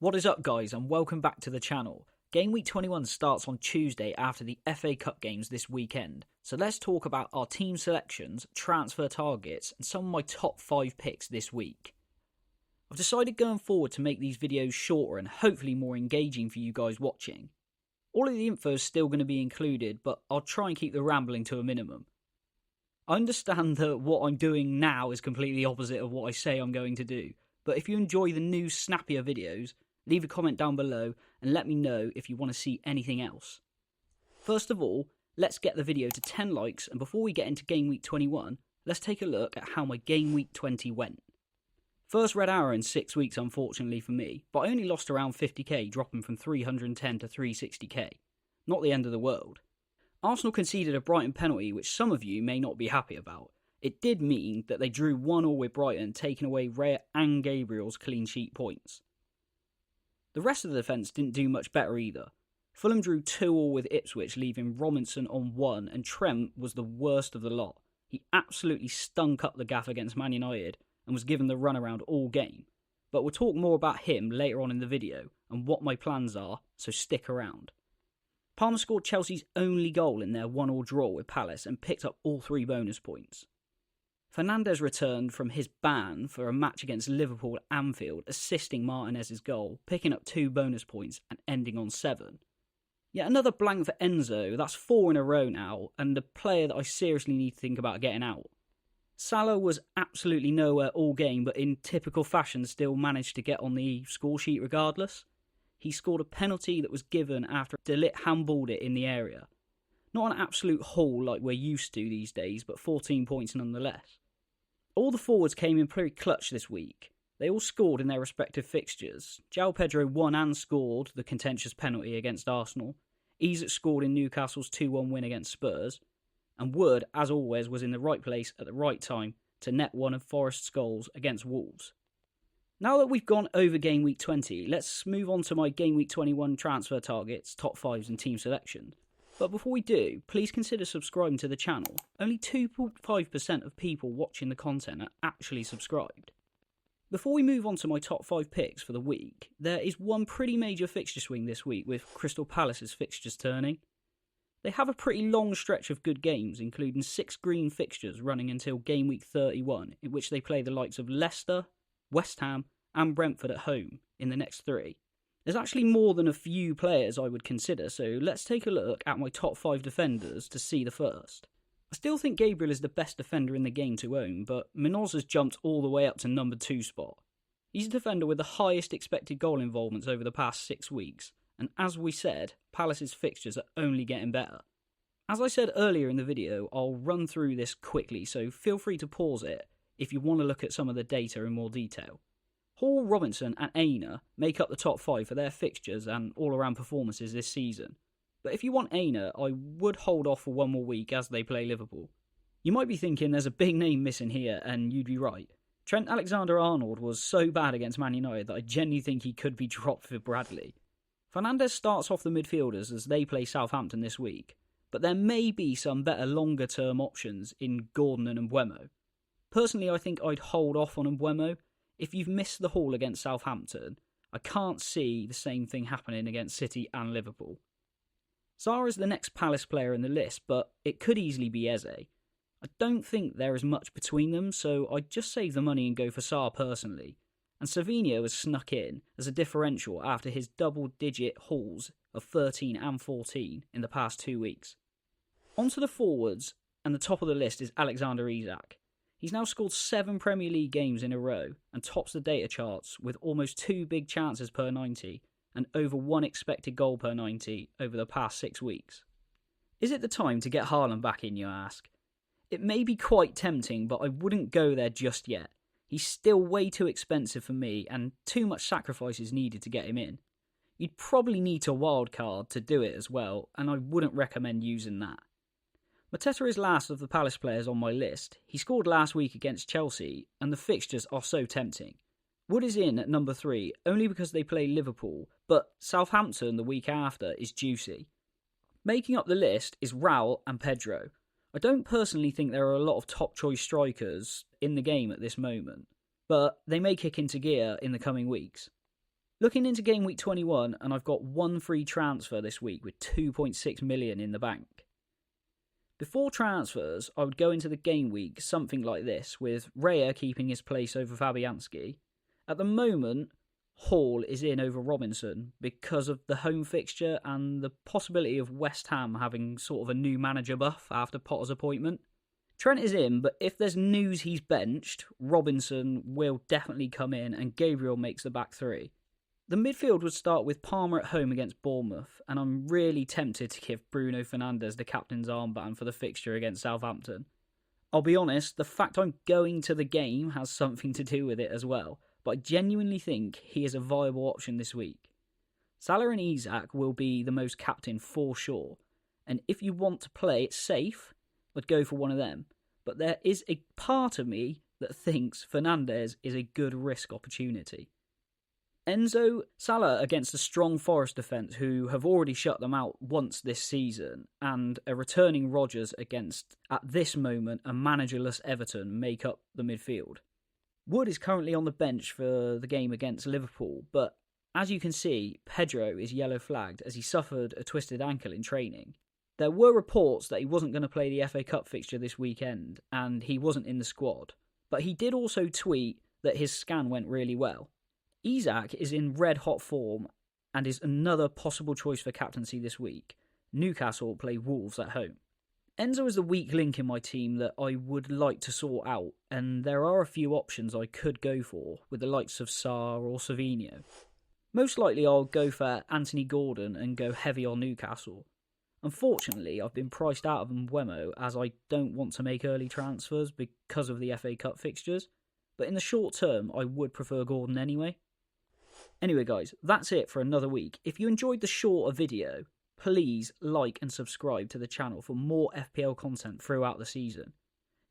What is up, guys, and welcome back to the channel. Game Week 21 starts on Tuesday after the FA Cup games this weekend, so let's talk about our team selections, transfer targets, and some of my top 5 picks this week. I've decided going forward to make these videos shorter and hopefully more engaging for you guys watching. All of the info is still going to be included, but I'll try and keep the rambling to a minimum. I understand that what I'm doing now is completely opposite of what I say I'm going to do, but if you enjoy the new snappier videos, leave a comment down below and let me know if you want to see anything else. First of all, let's get the video to 10 likes, and before we get into Game Week 21, let's take a look at how my Game Week 20 went. First red arrow in 6 weeks, unfortunately for me, but I only lost around 50k, dropping from 310 to 360k. Not the end of the world. Arsenal conceded a Brighton penalty, which some of you may not be happy about. It did mean that they drew 1-1 with Brighton, taking away Raya and Gabriel's clean sheet points. The rest of the defence didn't do much better either. Fulham drew 2-2 with Ipswich, leaving Robinson on 1, and Trent was the worst of the lot. He absolutely stunk up the gaff against Man United and was given the runaround all game. But we'll talk more about him later on in the video and what my plans are, so stick around. Palmer scored Chelsea's only goal in their 1-1 draw with Palace and picked up all 3 bonus points. Fernandes returned from his ban for a match against Liverpool at Anfield, assisting Martinez's goal, picking up 2 bonus points and ending on 7. Yet another blank for Enzo, that's 4 in a row now, and the player that I seriously need to think about getting out. Salah was absolutely nowhere all game, but in typical fashion still managed to get on the score sheet regardless. He scored a penalty that was given after De Ligt handballed it in the area. Not an absolute haul like we're used to these days, but 14 points nonetheless. All the forwards came in pretty clutch this week. They all scored in their respective fixtures. João Pedro won and scored the contentious penalty against Arsenal. Isak scored in Newcastle's 2-1 win against Spurs. And Wood, as always, was in the right place at the right time to net one of Forest's goals against Wolves. Now that we've gone over Game Week 20, let's move on to my Game Week 21 transfer targets, top 5s and team selection. But before we do, please consider subscribing to the channel. Only 2.5% of people watching the content are actually subscribed. Before we move on to my top 5 picks for the week, there is one pretty major fixture swing this week with Crystal Palace's fixtures turning. They have a pretty long stretch of good games, including 6 green fixtures running until Game Week 31, in which they play the likes of Leicester, West Ham and Brentford at home in the next 3. There's actually more than a few players I would consider, so let's take a look at my top 5 defenders to see the first. I still think Gabriel is the best defender in the game to own, but Munoz has jumped all the way up to number 2 spot. He's a defender with the highest expected goal involvements over the past 6 weeks, and as we said, Palace's fixtures are only getting better. As I said earlier in the video, I'll run through this quickly, so feel free to pause it if you want to look at some of the data in more detail. Hall, Robinson and Aina make up the top 5 for their fixtures and all-around performances this season. But if you want Aina, I would hold off for one more week as they play Liverpool. You might be thinking there's a big name missing here, and you'd be right. Trent Alexander-Arnold was so bad against Man United that I genuinely think he could be dropped for Bradley. Fernandes starts off the midfielders as they play Southampton this week, but there may be some better longer-term options in Gordon and Mbeumo. Personally, I think I'd hold off on Mbeumo. If you've missed the haul against Southampton, I can't see the same thing happening against City and Liverpool. Sarr is the next Palace player in the list, but it could easily be Eze. I don't think there is much between them, so I'd just save the money and go for Sarr personally. And Savinho has snuck in as a differential after his double-digit hauls of 13 and 14 in the past 2 weeks. On to the forwards, and the top of the list is Alexander Isak. He's now scored 7 Premier League games in a row and tops the data charts with almost 2 big chances per 90 and over 1 expected goal per 90 over the past 6 weeks. Is it the time to get Haaland back in, you ask? It may be quite tempting, but I wouldn't go there just yet. He's still way too expensive for me and too much sacrifice is needed to get him in. You'd probably need to wildcard to do it as well, and I wouldn't recommend using that. Mateta is last of the Palace players on my list. He scored last week against Chelsea, and the fixtures are so tempting. Wood is in at number 3 only because they play Liverpool, but Southampton the week after is juicy. Making up the list is Raul and Pedro. I don't personally think there are a lot of top choice strikers in the game at this moment, but they may kick into gear in the coming weeks. Looking into game week 21, and I've got one free transfer this week with 2.6 million in the bank. Before transfers, I would go into the game week something like this, with Raya keeping his place over Fabianski. At the moment, Hall is in over Robinson because of the home fixture and the possibility of West Ham having sort of a new manager buff after Potter's appointment. Trent is in, but if there's news he's benched, Robinson will definitely come in and Gabriel makes the back three. The midfield would start with Palmer at home against Bournemouth, and I'm really tempted to give Bruno Fernandes the captain's armband for the fixture against Southampton. I'll be honest, the fact I'm going to the game has something to do with it as well, but I genuinely think he is a viable option this week. Salah and Isak will be the most captain for sure, and if you want to play it safe, I'd go for one of them. But there is a part of me that thinks Fernandes is a good risk opportunity. Enzo, Salah against a strong Forest defence who have already shut them out once this season, and a returning Rodgers against, at this moment, a managerless Everton make up the midfield. Wood is currently on the bench for the game against Liverpool, but as you can see, Pedro is yellow flagged as he suffered a twisted ankle in training. There were reports that he wasn't going to play the FA Cup fixture this weekend, and he wasn't in the squad, but he did also tweet that his scan went really well. Isak is in red-hot form and is another possible choice for captaincy this week. Newcastle play Wolves at home. Enzo is the weak link in my team that I would like to sort out, and there are a few options I could go for, with the likes of Sarr or Savinho. Most likely I'll go for Anthony Gordon and go heavy on Newcastle. Unfortunately, I've been priced out of Mbeumo as I don't want to make early transfers because of the FA Cup fixtures, but in the short term I would prefer Gordon anyway. Anyway guys, that's it for another week. If you enjoyed the shorter video, please like and subscribe to the channel for more FPL content throughout the season.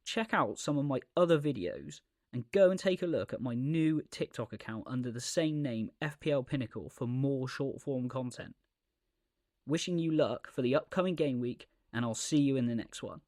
Check out some of my other videos and go and take a look at my new TikTok account under the same name, FPL Pinnacle, for more short form content. Wishing you luck for the upcoming game week, and I'll see you in the next one.